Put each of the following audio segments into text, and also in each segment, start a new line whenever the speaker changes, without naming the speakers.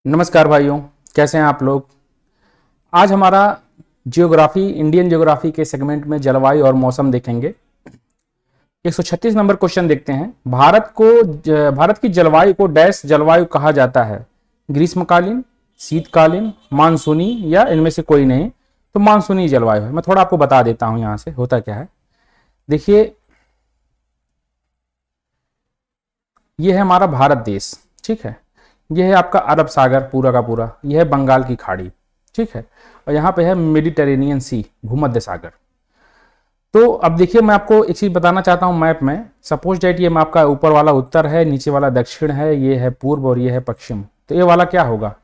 नमस्कार भाइयों, कैसे हैं आप लोग। आज हमारा जियोग्राफी इंडियन जियोग्राफी के सेगमेंट में जलवायु और मौसम देखेंगे। 136 नंबर क्वेश्चन देखते हैं। भारत की जलवायु को डैश जलवायु कहा जाता है। ग्रीष्मकालीन, शीतकालीन, मानसूनी या इनमें से कोई नहीं। तो मानसूनी जलवायु है। मैं थोड़ा आपको बता देता हूं यहां से होता क्या है। देखिए, यह है हमारा भारत देश, ठीक है। यह है आपका अरब सागर पूरा का पूरा, यह है बंगाल की खाड़ी, ठीक है। और यहाँ पे है मेडिटेरेनियन सी, भूमध्य सागर। तो अब देखिए, मैं आपको एक चीज बताना चाहता हूँ मैप में। सपोज डेट ये मैप का ऊपर वाला उत्तर है, नीचे वाला दक्षिण है, ये है पूर्व और ये है पश्चिम। तो ये वाला क्या होगा,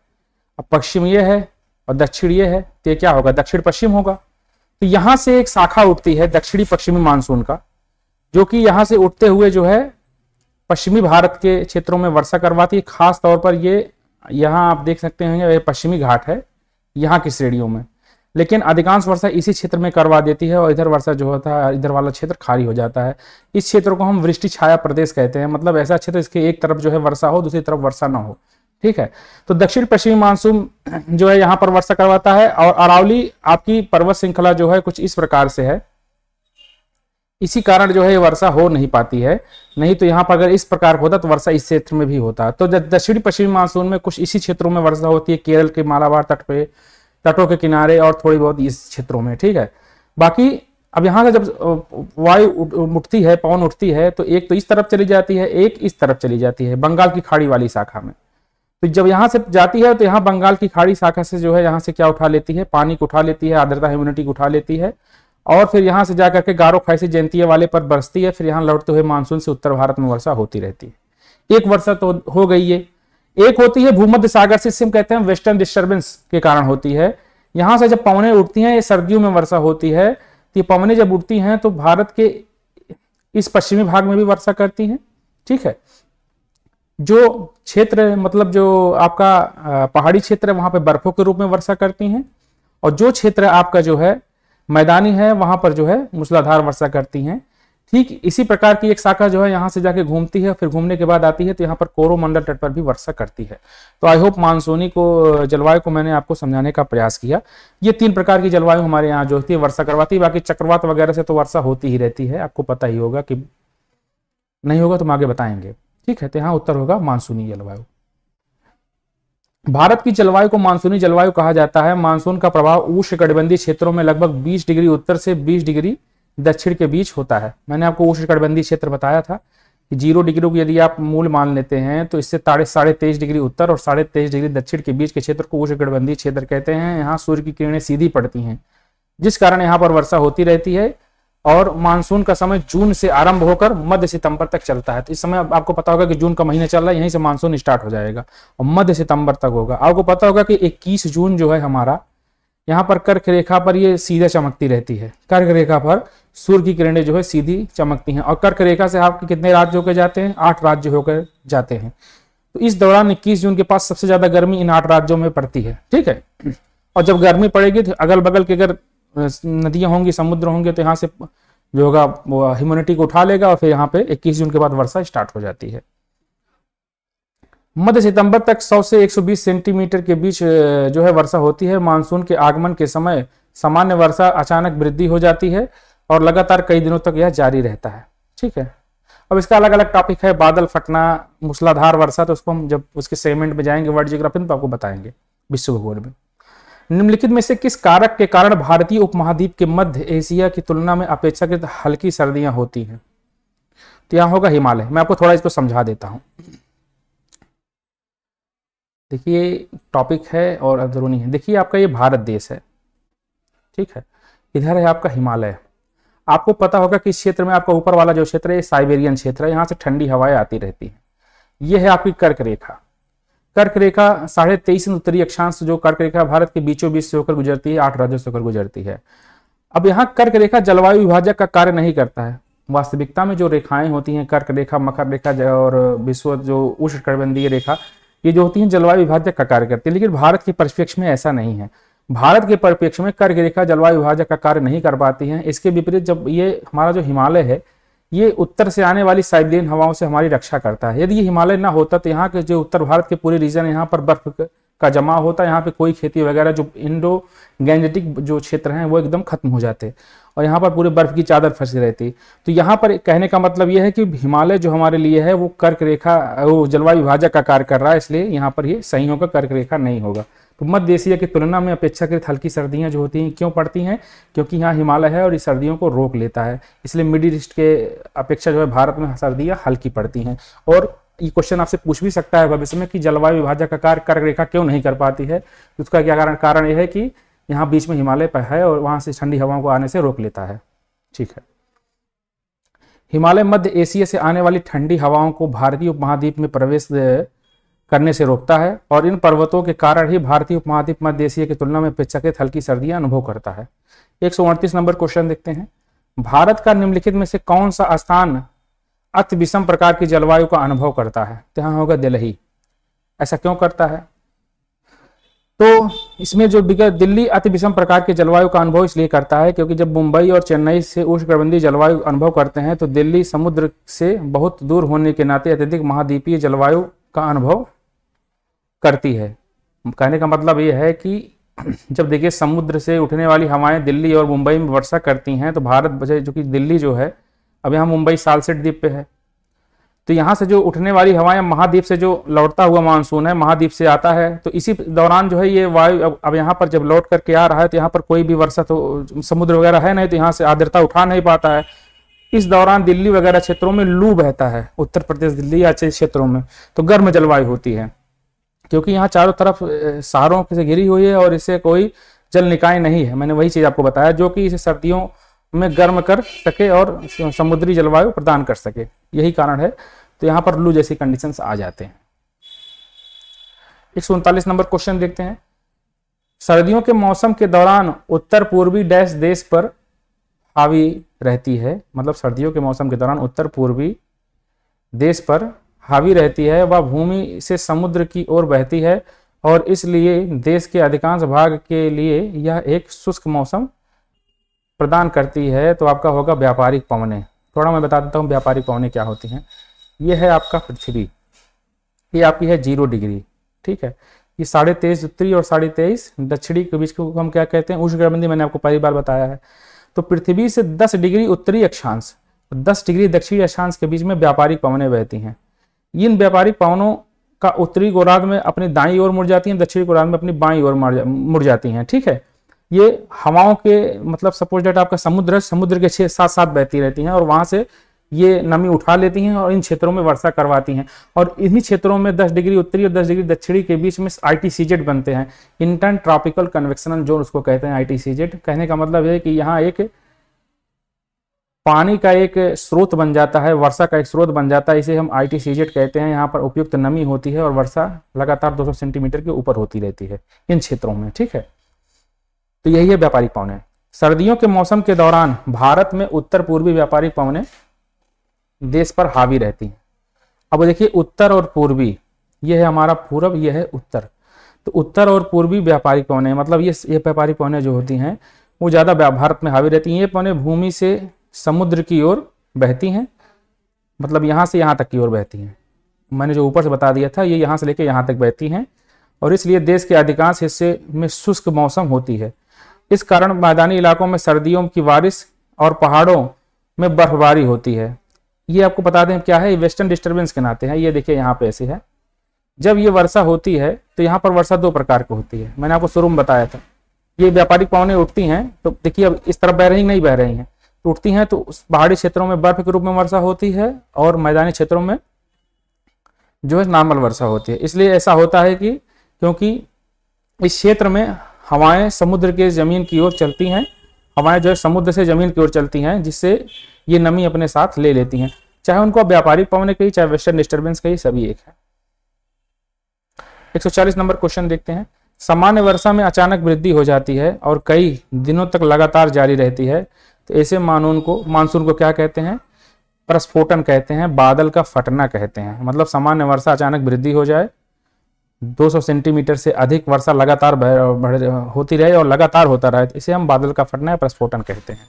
अब पश्चिम ये है और दक्षिण ये है, तो ये क्या होगा, दक्षिण पश्चिम होगा। तो यहां से एक शाखा उठती है दक्षिणी पश्चिमी मानसून का, जो कि यहां से उठते हुए जो है पश्चिमी भारत के क्षेत्रों में वर्षा करवाती है। खास तौर पर ये यहाँ आप देख सकते हैं, ये पश्चिमी घाट है यहाँ की श्रेणियों में, लेकिन अधिकांश वर्षा इसी क्षेत्र में करवा देती है और इधर वर्षा जो होता है, इधर वाला क्षेत्र खाली हो जाता है। इस क्षेत्र को हम वृष्टि छाया प्रदेश कहते हैं। मतलब ऐसा क्षेत्र इसके एक तरफ जो है वर्षा हो, दूसरी तरफ वर्षा ना हो, ठीक है। तो दक्षिण पश्चिमी मानसून जो है यहाँ पर वर्षा करवाता है। और अरावली आपकी पर्वत श्रृंखला जो है कुछ इस प्रकार से है, इसी कारण जो है वर्षा हो नहीं पाती है। नहीं तो यहाँ पर अगर इस प्रकार होता तो वर्षा इस क्षेत्र में भी होता। तो दक्षिणी पश्चिमी मानसून में कुछ इसी क्षेत्रों में वर्षा होती है, केरल के मालाबार तट पे, तटों के किनारे और थोड़ी बहुत इस क्षेत्रों में, ठीक है। बाकी अब यहाँ से जब वायु उठती है, पवन उठती है, तो एक तो इस तरफ चली जाती है, एक इस तरफ चली जाती है बंगाल की खाड़ी वाली शाखा में। तो जब यहाँ से जाती है तो यहाँ बंगाल की खाड़ी शाखा से जो है यहाँ से क्या उठा लेती है, पानी को उठा लेती है, आर्द्रता ह्यूमिडिटी को उठा लेती है, और फिर यहां से जाकर के गारो खाई से जयंतीय वाले पर बरसती है। फिर यहां लौटते हुए मानसून से उत्तर भारत में वर्षा होती रहती है। एक वर्षा तो हो गई है। एक होती है भूमध्य सागर से, जिसे हम कहते हैं वेस्टर्न डिस्टर्बेंस के कारण होती है। यहां से जब पवनें उठती हैं, ये सर्दियों में वर्षा होती है। तो ये पवनें जब उठती हैं तो भारत के इस पश्चिमी भाग में भी वर्षा करती हैं, ठीक है। जो क्षेत्र मतलब जो आपका पहाड़ी क्षेत्र है, वहां पे बर्फों के रूप में वर्षा करती हैं। और जो क्षेत्र आपका जो है मैदानी है, वहां पर जो है मूसलाधार वर्षा करती हैं। ठीक इसी प्रकार की एक शाखा जो है यहाँ से जाके घूमती है, फिर घूमने के बाद आती है तो यहाँ पर कोरोमंडल तट पर भी वर्षा करती है। तो आई होप मानसूनी को जलवायु को मैंने आपको समझाने का प्रयास किया। ये 3 प्रकार की जलवायु हमारे यहाँ जो होती है वर्षा करवाती है। बाकी चक्रवात वगैरह से तो वर्षा होती ही रहती है, आपको पता ही होगा। कि नहीं होगा तो हम आगे बताएंगे, ठीक है। तो यहाँ उत्तर होगा मानसूनी जलवायु। भारत की जलवायु को मानसूनी जलवायु कहा जाता है। मानसून का प्रभाव उष्णकटिबंधीय क्षेत्रों में लगभग 20 डिग्री उत्तर से 20 डिग्री दक्षिण के बीच होता है। मैंने आपको उष्णकटिबंधीय क्षेत्र बताया था कि 0 डिग्री को यदि आप मूल मान लेते हैं तो इससे 23.5 डिग्री उत्तर और 23.5 डिग्री दक्षिण के बीच के क्षेत्र को उष्णकटिबंधीय क्षेत्र कहते हैं। यहाँ सूर्य की किरणें सीधी पड़ती हैं, जिस कारण यहाँ पर वर्षा होती रहती है। और मानसून का समय जून से आरंभ होकर मध्य सितंबर तक चलता है। तो इस समय आपको पता होगा कि जून का महीना चल रहा है, यहीं से मानसून स्टार्ट हो जाएगा और मध्य सितंबर तक होगा। आपको पता होगा कि 21 जून जो है हमारा, यहाँ पर कर्क रेखा पर ये सीधा चमकती रहती है। कर्क रेखा पर सूर्य की किरणें जो है सीधी चमकती हैं। और कर्क रेखा से आपके कितने राज्य होकर जाते हैं, 8 राज्य होकर जाते हैं। तो इस दौरान 21 जून के पास सबसे ज्यादा गर्मी इन 8 राज्यों में पड़ती है, ठीक है। और जब गर्मी पड़ेगी तो अगल बगल के अगर नदियां होंगी, समुद्र होंगे, तो यहाँ से जो होगा वो ह्यूमिडिटी को उठा लेगा और फिर यहाँ पे 21 जून के बाद वर्षा स्टार्ट हो जाती है। मध्य सितंबर तक 100 से 120 सेंटीमीटर के बीच जो है वर्षा होती है। मानसून के आगमन के समय सामान्य वर्षा अचानक वृद्धि हो जाती है और लगातार कई दिनों तक यह जारी रहता है, ठीक है। अब इसका अलग अलग टॉपिक है, बादल फटना, मूसलाधार वर्षा। तो उसको हम जब उसके सेगमेंट में जाएंगे वर्ल्ड जियोग्राफी में तो आपको बताएंगे विश्व भूगोल में। निम्नलिखित में से किस कारक के कारण भारतीय उपमहाद्वीप के मध्य एशिया की तुलना में अपेक्षाकृत हल्की सर्दियां होती हैं। तो यहां होगा हिमालय। मैं आपको थोड़ा इसको समझा देता हूं। देखिए, टॉपिक है और अंदरूनी है। देखिए, आपका ये भारत देश है, ठीक है। इधर है आपका हिमालय। आपको पता होगा कि इस क्षेत्र में आपका ऊपर वाला जो क्षेत्र है साइबेरियन क्षेत्र है, यहाँ से ठंडी हवाएं आती रहती हैं। यह है आपकी कर्क रेखा। कर्क रेखा 23.5 उत्तरी अक्षांश, जो कर्क रेखा भारत के बीचों बीच से होकर गुजरती है, 8 राज्यों से होकर गुजरती है। अब यहाँ कर्क रेखा जलवायु विभाजक का कार्य नहीं करता है। वास्तविकता में जो रेखाएं होती हैं, कर्क रेखा, मकर रेखा और विश्व जो उष्णकटिबंधीय रेखा, ये जो होती हैं जलवायु विभाजक का कार्य करती है। लेकिन भारत के परिप्रेक्ष्य में ऐसा नहीं है। भारत के परिप्रेक्ष्य में कर्क रेखा जलवायु विभाजक का कार्य नहीं कर पाती है। इसके विपरीत जब ये हमारा जो हिमालय है, ये उत्तर से आने वाली साइबेरियन हवाओं से हमारी रक्षा करता है। यदि ये हिमालय ना होता तो यहाँ के जो उत्तर भारत के पूरे रीजन यहाँ पर बर्फ का जमाव होता है, यहाँ पे कोई खेती वगैरह जो इंडो गैंजेटिक जो क्षेत्र हैं वो एकदम खत्म हो जाते और यहाँ पर पूरे बर्फ की चादर फंसी रहती। तो यहाँ पर कहने का मतलब यह है कि हिमालय जो हमारे लिए है वो कर्क रेखा, वो जलवायु विभाजक का कार्य कर रहा है, इसलिए यहाँ पर ये सही होगा, कर्क रेखा नहीं होगा। तो मध्य एशिया की तुलना में अपेक्षाकृत हल्की सर्दियाँ जो होती हैं क्यों पड़ती हैं, क्योंकि यहाँ हिमालय है और इस सर्दियों को रोक लेता है, इसलिए मिडिल ईस्ट के अपेक्षा जो है भारत में सर्दियाँ हल्की पड़ती हैं। और ये क्वेश्चन आपसे पूछ भी सकता है भविष्य में कि जलवायु विभाजक का कार्य कर्क रेखा क्यों नहीं कर पाती है। उसका क्या कारण यह है कि यहाँ बीच में हिमालय पर है और वहां से ठंडी हवाओं को आने से रोक लेता है। ठीक है, हिमालय मध्य एशिया से आने वाली ठंडी हवाओं को भारतीय उपमहाद्वीप में प्रवेश करने से रोकता है और इन पर्वतों के कारण ही भारतीय उपमहाद्वीप मध्य एशिया की तुलना में अपेक्षाकृत हल्की सर्दियां अनुभव करता है। 138 नंबर क्वेश्चन देखते हैं। भारत का निम्नलिखित में से कौन सा स्थान अति विषम प्रकार की जलवायु का अनुभव करता है? तो यहाँ होगा दिल्ली। ऐसा क्यों करता है? तो इसमें जो दिल्ली अति विषम प्रकार के जलवायु का अनुभव इसलिए करता है क्योंकि जब मुंबई और चेन्नई से उष्णकटिबंधीय जलवायु अनुभव करते हैं तो दिल्ली समुद्र से बहुत दूर होने के नाते अत्यधिक महाद्वीपीय जलवायु का अनुभव करती है। कहने का मतलब ये है कि जब देखिए समुद्र से उठने वाली हवाएं दिल्ली और मुंबई में वर्षा करती हैं तो भारत जो कि दिल्ली जो है, अब यहाँ मुंबई सालसेट द्वीप पे है, तो यहाँ से जो उठने वाली हवाएं महाद्वीप से जो लौटता हुआ मानसून है महाद्वीप से आता है, तो इसी दौरान जो है ये वायु अब यहाँ पर जब लौट करके आ रहा है तो यहाँ पर कोई भी वर्षा तो समुद्र वगैरह है नहीं, तो यहाँ से आर्द्रता उठा नहीं पाता है। इस दौरान दिल्ली वगैरह क्षेत्रों में लू बहता है, उत्तर प्रदेश दिल्ली या क्षेत्रों में तो गर्म जलवायु होती है क्योंकि यहाँ चारों तरफ शहरों से घिरी हुई है और इससे कोई जल निकाय नहीं है। मैंने वही चीज आपको बताया जो कि इसे सर्दियों में गर्म कर सके और समुद्री जलवायु प्रदान कर सके, यही कारण है। तो यहाँ पर लू जैसी कंडीशंस आ जाते हैं। 139 नंबर क्वेश्चन देखते हैं। सर्दियों के मौसम के दौरान उत्तर पूर्वी डैश देश पर हावी रहती है, मतलब सर्दियों के मौसम के दौरान उत्तर पूर्वी देश पर हावी रहती है, वह भूमि से समुद्र की ओर बहती है और इसलिए देश के अधिकांश भाग के लिए यह एक शुष्क मौसम प्रदान करती है। तो आपका होगा व्यापारिक पवनें। थोड़ा मैं बता देता हूँ व्यापारिक पवनें क्या होती हैं। ये है आपका पृथ्वी, ये आपकी है 0 डिग्री, ठीक है। ये 23.5 उत्तरी और 23.5 दक्षिणी के बीच को हम क्या कहते हैं? उष्णकटिबंधीय। मैंने आपको पहली बार बताया है। तो पृथ्वी से 10 डिग्री उत्तरी अक्षांश, 10 डिग्री दक्षिणी अक्षांश के बीच में व्यापारिक पवनें बहती हैं। इन व्यापारिक पवनों का उत्तरी गोलार्ध में अपनी दाईं ओर मुड़ जाती हैं, दक्षिणी गोलार्ध में अपनी बाईं ओर मुड़ जाती हैं, ठीक है। ये हवाओं के मतलब सपोज डेट आपका समुद्र है, समुद्र के साथ साथ बहती रहती हैं और वहां से ये नमी उठा लेती हैं और इन क्षेत्रों में वर्षा करवाती हैं। और इन्हीं क्षेत्रों में 10 डिग्री उत्तरी और 10 डिग्री दक्षिणी के बीच में ITCZ बनते हैं, इंटर्न ट्रॉपिकल कन्वेक्शनल जोन उसको कहते हैं ITCZ। कहने का मतलब है कि यहाँ एक पानी का एक स्रोत बन जाता है, वर्षा का एक स्रोत बन जाता है, इसे हम ITCZ कहते हैं। यहाँ पर उपयुक्त नमी होती है और वर्षा लगातार 200 सेंटीमीटर के ऊपर होती रहती है इन क्षेत्रों में, ठीक है। तो यही है व्यापारिक पवनें। सर्दियों के मौसम के दौरान भारत में उत्तर पूर्वी व्यापारिक पवनें देश पर हावी रहती हैं। अब देखिए उत्तर और पूर्वी, यह है हमारा पूरब, यह है उत्तर। तो उत्तर और पूर्वी व्यापारिक पवनें मतलब ये व्यापारिक पवनें जो होती हैं वो ज्यादा भारत में हावी रहती हैं। ये पवनें भूमि से समुद्र की ओर बहती हैं, मतलब यहाँ से यहाँ तक की ओर बहती हैं। मैंने जो ऊपर से बता दिया था ये यहाँ से लेकर यहाँ तक बहती हैं और इसलिए देश के अधिकांश हिस्से में शुष्क मौसम होती है। इस कारण मैदानी इलाकों में सर्दियों की बारिश और पहाड़ों में बर्फबारी होती है। ये आपको बता दें क्या है, वेस्टर्न डिस्टर्बेंस के नाते है। ये देखिए यहाँ पे ऐसे है, जब ये वर्षा होती है तो यहाँ पर वर्षा 2 प्रकार की होती है। मैंने आपको शुरू में बताया था, ये व्यापारिक पवनें उठती हैं तो देखिए अब इस तरफ बह रही नहीं बह रही हैं, तो उठती हैं तो पहाड़ी क्षेत्रों में बर्फ के रूप में वर्षा होती है और मैदानी क्षेत्रों में जो है नॉर्मल वर्षा होती है। इसलिए ऐसा होता है कि क्योंकि इस क्षेत्र में हवाएं समुद्र के जमीन की ओर चलती हैं, हवाएं जो है समुद्र से जमीन की ओर चलती हैं, जिससे ये नमी अपने साथ ले लेती हैं। चाहे उनको व्यापारिक पवनें कही चाहे वेस्टर्न डिस्टर्बेंस कही, सभी एक है। 140 नंबर क्वेश्चन देखते हैं। सामान्य वर्षा में अचानक वृद्धि हो जाती है और कई दिनों तक लगातार जारी रहती है, तो ऐसे मानसून को क्या कहते हैं? प्रस्फोटन कहते हैं, बादल का फटना कहते हैं। मतलब सामान्य वर्षा अचानक वृद्धि हो जाए, 200 सेंटीमीटर से अधिक वर्षा लगातार होती रहे और लगातार होता रहे, इसे हम बादल का फटना या प्रस्फोटन कहते हैं।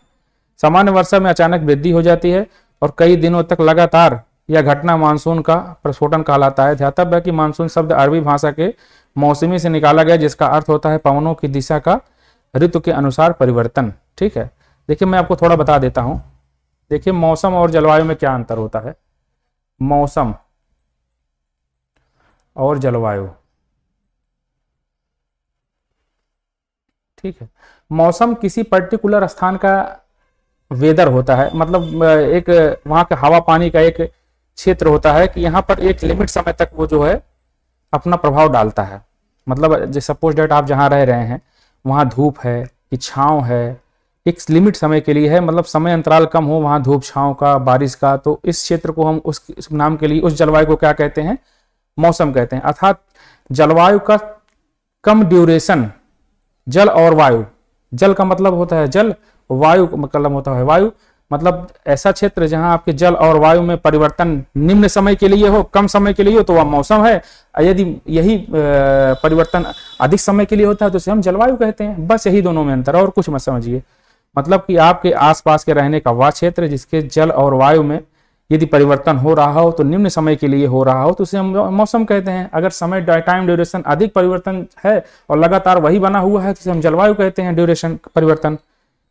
सामान्य वर्षा में अचानक वृद्धि हो जाती है और कई दिनों तक लगातार यह घटना मानसून का प्रस्फोटन कहलाता है। ध्यातव्य है कि मानसून शब्द अरबी भाषा के मौसमी से निकाला गया, जिसका अर्थ होता है पवनों की दिशा का ऋतु के अनुसार परिवर्तन। ठीक है, देखिए मैं आपको थोड़ा बता देता हूं। देखिए मौसम और जलवायु में क्या अंतर होता है। मौसम और जलवायु, ठीक है, मौसम किसी पर्टिकुलर स्थान का वेदर होता है, मतलब एक वहां का हवा पानी का एक क्षेत्र होता है कि यहाँ पर एक लिमिट समय तक वो जो है अपना प्रभाव डालता है। मतलब जैसे सपोज डेट आप जहाँ रह रहे हैं वहाँ धूप है कि छाँव है, एक लिमिट समय के लिए है, मतलब समय अंतराल कम हो वहाँ धूप छाँव का बारिश का, तो इस क्षेत्र को हम उस नाम के लिए उस जलवायु को क्या कहते हैं, मौसम कहते हैं। अर्थात जलवायु का कम ड्यूरेशन, जल और वायु, जल का मतलब होता है जल, वायु का मतलब होता है वायु, मतलब ऐसा क्षेत्र जहां आपके जल और वायु में परिवर्तन निम्न समय के लिए हो, कम समय के लिए हो तो वह मौसम है। यदि यही परिवर्तन अधिक समय के लिए होता है तो उसे हम जलवायु कहते हैं। बस यही दोनों में अंतर, और कुछ मत समझिए। मतलब कि आपके आसपास के रहने का वह क्षेत्र जिसके जल और वायु में यदि परिवर्तन हो रहा हो तो निम्न समय के लिए हो रहा हो तो उसे हम मौसम कहते हैं। अगर समय टाइम ड्यूरेशन अधिक परिवर्तन है और लगातार वही बना हुआ है तो उसे हम जलवायु कहते हैं, ड्यूरेशन परिवर्तन।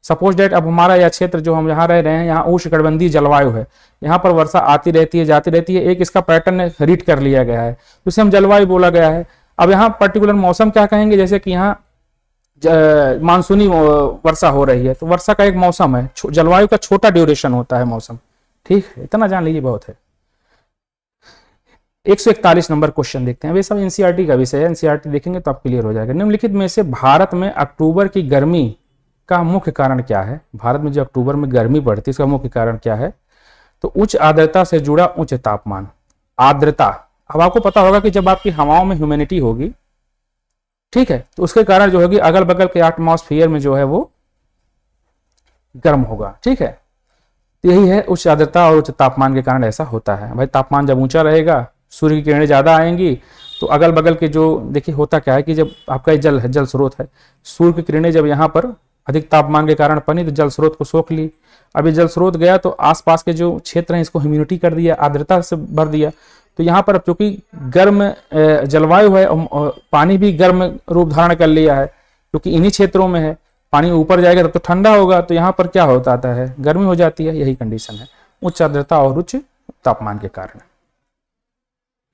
सपोज डेट अब हमारा यह क्षेत्र जो हम यहाँ रह रहे हैं, यहाँ उष्णकटिबंधीय जलवायु है, यहाँ पर वर्षा आती रहती है जाती रहती है, एक इसका पैटर्न रीड कर लिया गया है, उसे हम जलवायु बोला गया है। अब यहाँ पर्टिकुलर मौसम क्या कहेंगे, जैसे कि यहाँ मानसूनी वर्षा हो रही है तो वर्षा का एक मौसम है, जलवायु का छोटा ड्यूरेशन होता है मौसम। ठीक है, इतना जान लीजिए बहुत है। 141 नंबर क्वेश्चन देखते हैं। वे सब एनसीईआरटी का विषय है, एनसीईआरटी देखेंगे तो आप क्लियर हो जाएगा। निम्नलिखित में से भारत में अक्टूबर की गर्मी का मुख्य कारण क्या है। भारत में जो अक्टूबर में गर्मी पड़ती है इसका मुख्य कारण क्या है, तो उच्च आर्द्रता से जुड़ा उच्च तापमान। आर्द्रता, अब आपको पता होगा कि जब आपकी हवाओं में ह्यूमिडिटी होगी, ठीक है, तो उसके कारण जो होगी अगल बगल के एटमॉस्फेयर में जो है वो गर्म होगा। ठीक है, यही है उच्च आर्द्रता और उच्च तापमान के कारण ऐसा होता है। भाई तापमान जब ऊंचा रहेगा, सूर्य की किरणें ज्यादा आएंगी तो अगल बगल के जो, देखिए होता क्या है कि जब आपका जल स्रोत है, सूर्य की किरणें जब यहाँ पर अधिक तापमान के कारण पड़ी तो जल स्रोत को सोख ली। अब ये जल स्रोत गया तो आसपास के जो क्षेत्र हैं इसको ह्यूमिडिटी कर दिया, आर्द्रता से भर दिया। तो यहाँ पर अब चूंकि गर्म जलवायु है और पानी भी गर्म रूप धारण कर लिया है क्योंकि इन्हीं क्षेत्रों में है, पानी ऊपर जाएगा तब तो ठंडा होगा, तो यहाँ पर क्या होता है, गर्मी हो जाती है। यही कंडीशन है उच्च आर्द्रता और उच्च तापमान के कारण।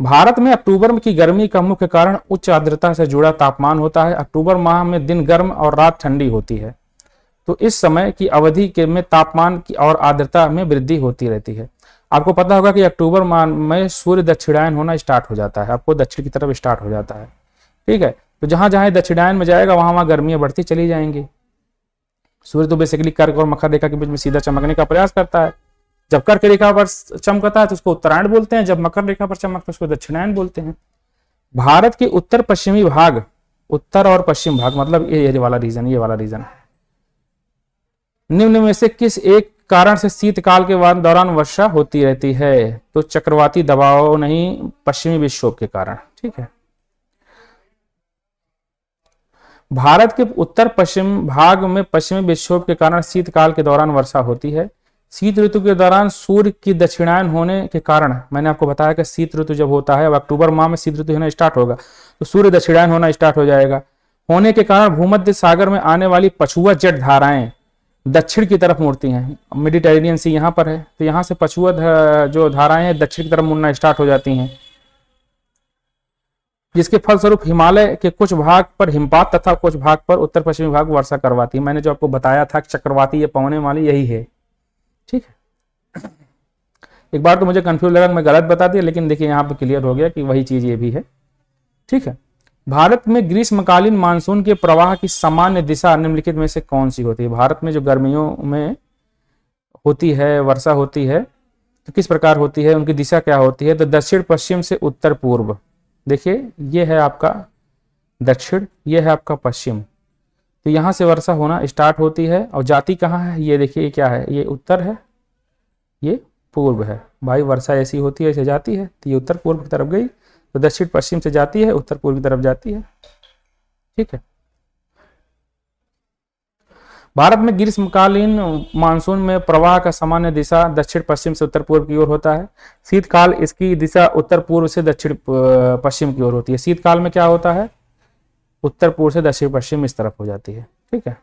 भारत में अक्टूबर की गर्मी का मुख्य कारण उच्च आर्द्रता से जुड़ा तापमान होता है। अक्टूबर माह में दिन गर्म और रात ठंडी होती है, तो इस समय की अवधि के में तापमान की और आर्द्रता में वृद्धि होती रहती है। आपको पता होगा कि अक्टूबर माह में सूर्य दक्षिणायन होना स्टार्ट हो जाता है, आपको दक्षिण की तरफ स्टार्ट हो जाता है। ठीक है, तो जहां जहां दक्षिणायन में जाएगा वहां वहां गर्मियां बढ़ती चली जाएंगी। सूर्य तो बेसिकली कर्क और मकर रेखा के बीच में सीधा चमकने का प्रयास करता है। जब कर्क रेखा पर चमकता है तो उसको उत्तरायण बोलते हैं, जब मकर रेखा पर चमकता है उसको दक्षिणायन बोलते हैं। भारत के उत्तर पश्चिमी भाग, उत्तर और पश्चिम भाग मतलब ये वाला रीजन, निम्न में से किस एक कारण से शीतकाल के दौरान वर्षा होती रहती है, तो चक्रवाती दबाव नहीं, पश्चिमी विक्षोभ के कारण। ठीक है, भारत के उत्तर पश्चिम भाग में पश्चिमी विक्षोभ के कारण शीतकाल के दौरान वर्षा होती है। शीत ऋतु के दौरान सूर्य की दक्षिणायन होने के कारण, मैंने आपको बताया कि शीत ऋतु जब होता है, अब अक्टूबर माह में शीत ऋतु होना स्टार्ट होगा तो सूर्य दक्षिणायन होना स्टार्ट हो जाएगा। होने के कारण भूमध्य सागर में आने वाली पछुआ जेट धाराएं दक्षिण की तरफ मुड़ती हैं। मेडिटेरेनियन सी यहाँ पर है तो यहाँ से पछुआ जो धाराएं हैं दक्षिण की तरफ मुड़ना स्टार्ट हो जाती हैं, जिसके फलस्वरूप हिमालय के कुछ भाग पर हिमपात तथा कुछ भाग पर उत्तर पश्चिमी भाग वर्षा करवाती है। मैंने जो आपको बताया था चक्रवाती ये पवने वाली यही है। ठीक है, एक बार तो मुझे कंफ्यूज लगा, मैं गलत बता दिया, लेकिन देखिए यहाँ पे क्लियर हो गया कि वही चीज ये भी है। ठीक है, भारत में ग्रीष्मकालीन मानसून के प्रवाह की सामान्य दिशा निम्नलिखित में से कौन सी होती है। भारत में जो गर्मियों में होती है वर्षा होती है तो किस प्रकार होती है, उनकी दिशा क्या होती है, तो दक्षिण पश्चिम से उत्तर पूर्व। देखिए ये है आपका दक्षिण, ये है आपका पश्चिम, तो यहां से वर्षा होना स्टार्ट होती है और जाती कहाँ है, ये देखिए ये क्या है, ये उत्तर है ये पूर्व है। भाई वर्षा ऐसी होती है ऐसे जाती है, तो ये उत्तर पूर्व की तरफ गई तो दक्षिण पश्चिम से जाती है उत्तर पूर्व की तरफ जाती है। ठीक है, भारत में ग्रीष्मकालीन मानसून में प्रवाह का सामान्य दिशा दक्षिण पश्चिम से उत्तर पूर्व की ओर होता है। शीतकाल इसकी दिशा उत्तर पूर्व से दक्षिण पश्चिम की ओर होती है। शीतकाल में क्या होता है, उत्तर पूर्व से दक्षिण पश्चिम इस तरफ हो जाती है। ठीक है,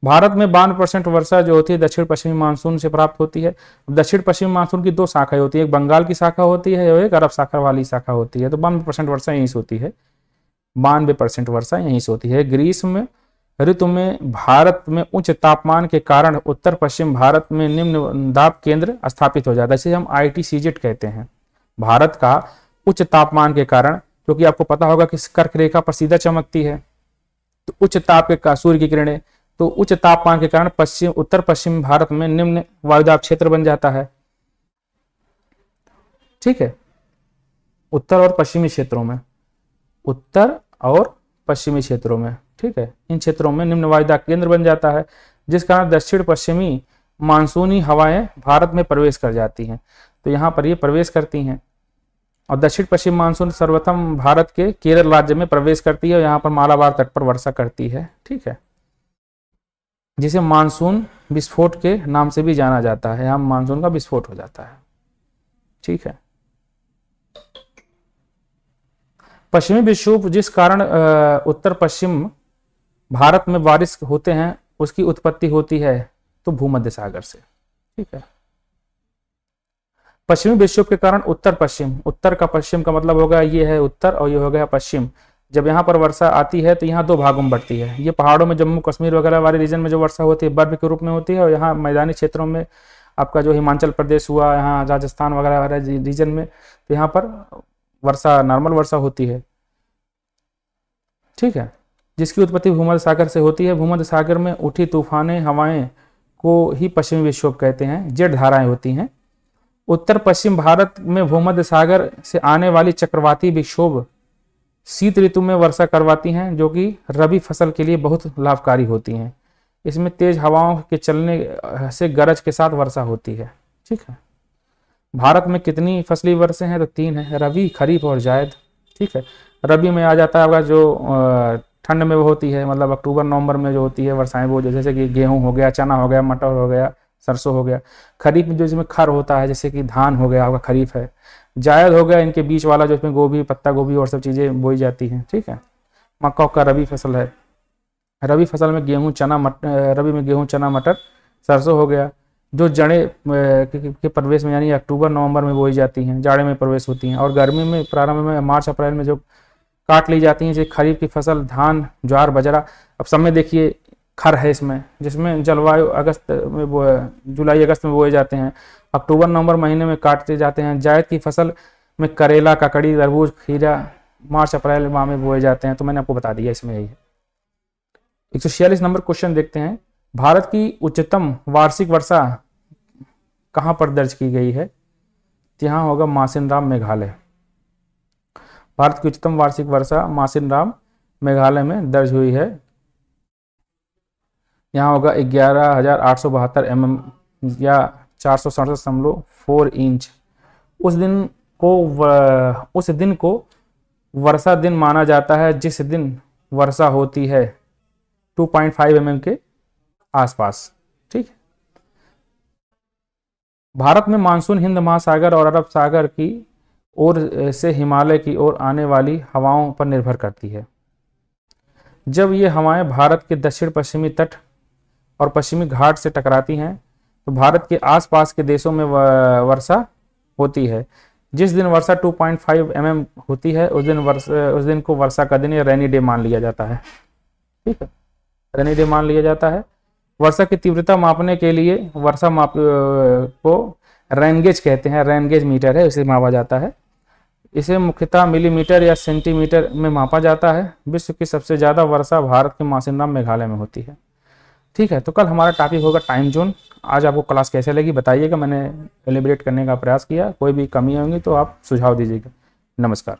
भारत में 52% वर्षा जो होती है दक्षिण पश्चिमी मानसून से प्राप्त होती है। दक्षिण पश्चिमी मानसून की दो शाखाएं होती है, एक बंगाल की शाखा होती है और एक अरब सागर वाली शाखा होती है। तो 92% वर्षा यहीं से होती है, 92% वर्षा यहीं से होती है। ग्रीष्म ऋतु में भारत में उच्च तापमान के कारण उत्तर पश्चिम भारत में निम्न दाब केंद्र स्थापित हो जाता है, जिसे हम ITCZ कहते हैं। भारत का उच्च तापमान के कारण, क्योंकि आपको पता होगा कि कर्क रेखा पर सीधा चमकती है, तो उच्च ताप के सूर्य की किरणें, तो उच्च तापमान के कारण उत्तर पश्चिम भारत में निम्न वायुदाब क्षेत्र बन जाता है। ठीक है, उत्तर और पश्चिमी क्षेत्रों में, उत्तर और पश्चिमी क्षेत्रों में, ठीक है, इन क्षेत्रों में निम्न वायुदाब केंद्र बन जाता है, जिस कारण दक्षिण पश्चिमी मानसूनी हवाएं भारत में प्रवेश कर जाती हैं। तो यहाँ पर ये प्रवेश करती हैं और दक्षिण पश्चिम मानसून सर्वप्रथम भारत के केरल राज्य में प्रवेश करती है और यहाँ पर मालाबार तट पर वर्षा करती है। ठीक है, जिसे मानसून विस्फोट के नाम से भी जाना जाता है। यहाँ मानसून का विस्फोट हो जाता है। ठीक है, पश्चिमी विक्षोभ जिस कारण उत्तर पश्चिम भारत में बारिश होते हैं, उसकी उत्पत्ति होती है तो भूमध्य सागर से। ठीक है, पश्चिमी विक्षोभ के कारण उत्तर पश्चिम, उत्तर का पश्चिम का मतलब होगा ये है उत्तर और ये हो गया पश्चिम। जब यहाँ पर वर्षा आती है तो यहाँ दो भागों में बढ़ती है। ये पहाड़ों में जम्मू कश्मीर वगैरह वाले रीजन में जो वर्षा होती है बर्फ के रूप में होती है, और यहाँ मैदानी क्षेत्रों में आपका जो हिमाचल प्रदेश हुआ, यहाँ राजस्थान वगैरह वाले रीजन में, तो यहाँ पर वर्षा नॉर्मल वर्षा होती है। ठीक है, जिसकी उत्पत्ति भूमध्य सागर से होती है। भूमध्य सागर में उठी तूफानी हवाएं को ही पश्चिमी विक्षोभ कहते हैं। जेट धाराएं होती हैं। उत्तर पश्चिम भारत में भूमध्य सागर से आने वाली चक्रवाती विक्षोभ शीत ऋतु में वर्षा करवाती हैं, जो कि रबी फसल के लिए बहुत लाभकारी होती हैं। इसमें तेज हवाओं के चलने से गरज के साथ वर्षा होती है। ठीक है, भारत में कितनी फसली वर्षे हैं? तो 3 है, रबी, खरीफ और जायद। ठीक है, रबी में आ जाता है आपका जो ठंड में वो होती है, मतलब अक्टूबर नवंबर में जो होती है वर्षाएं, वो जैसे कि गेहूं हो गया, चना हो गया, मटर हो गया, सरसों हो गया। खरीफ में जो इसमें खर होता है, जैसे कि धान हो गया, आपका खरीफ है। जायद हो गया इनके बीच वाला, जो इसमें गोभी, पत्ता गोभी और सब चीज़ें बोई जाती हैं। ठीक है, मक्का का रबी फसल है। रबी फसल में गेहूं, चना, रबी में गेहूं, चना, मटर, सरसों हो गया, जो जड़े के प्रवेश में यानी अक्टूबर नवंबर में बोई जाती हैं, जाड़े में प्रवेश होती हैं। और गर्मी में प्रारंभ में मार्च अप्रैल में जो काट ली जाती हैं, जैसे खरीफ की फसल धान, ज्वार, बाजरा। अब सब में देखिए खर है इसमें, जिसमें जलवायु अगस्त में जुलाई अगस्त में बोए जाते हैं, अक्टूबर नवंबर महीने में काटते जाते हैं। जायद की फसल में करेला, ककड़ी, तरबूज, खीरा मार्च अप्रैल माह में बोए जाते हैं। तो मैंने आपको बता दिया इसमें यही है। 146 नंबर क्वेश्चन देखते हैं। भारत की उच्चतम वार्षिक वर्षा कहाँ पर दर्ज की गई है? यहाँ होगा मासिनराम, मेघालय। भारत की उच्चतम वार्षिक वर्षा मासिनराम, मेघालय में दर्ज हुई है। यहाँ होगा 11,872 mm या 467.4 इंच। उस दिन को वर्षा दिन माना जाता है जिस दिन वर्षा होती है 2.5 mm के आसपास। ठीक है, भारत में मानसून हिंद महासागर और अरब सागर की ओर से हिमालय की ओर आने वाली हवाओं पर निर्भर करती है। जब ये हवाएं भारत के दक्षिण पश्चिमी तट और पश्चिमी घाट से टकराती हैं तो भारत के आसपास के देशों में वर्षा होती है। जिस दिन वर्षा 2.5 mm होती है उस दिन को वर्षा का दिन या रेनी डे मान लिया जाता है। ठीक है, रेनी डे मान लिया जाता है। वर्षा की तीव्रता मापने के लिए वर्षा माप को रेनगेज कहते हैं, रेनगेज मीटर है, इसे मापा जाता है। इसे मुख्यतः मिलीमीटर या सेंटीमीटर में मापा जाता है। विश्व की सबसे ज़्यादा वर्षा भारत के मासिनराम, मेघालय में होती है। ठीक है, तो कल हमारा टॉपिक होगा टाइम जोन। आज आपको क्लास कैसे लगी बताइएगा, मैंने एलिब्रेट करने का प्रयास किया। कोई भी कमी होंगी तो आप सुझाव दीजिएगा। नमस्कार।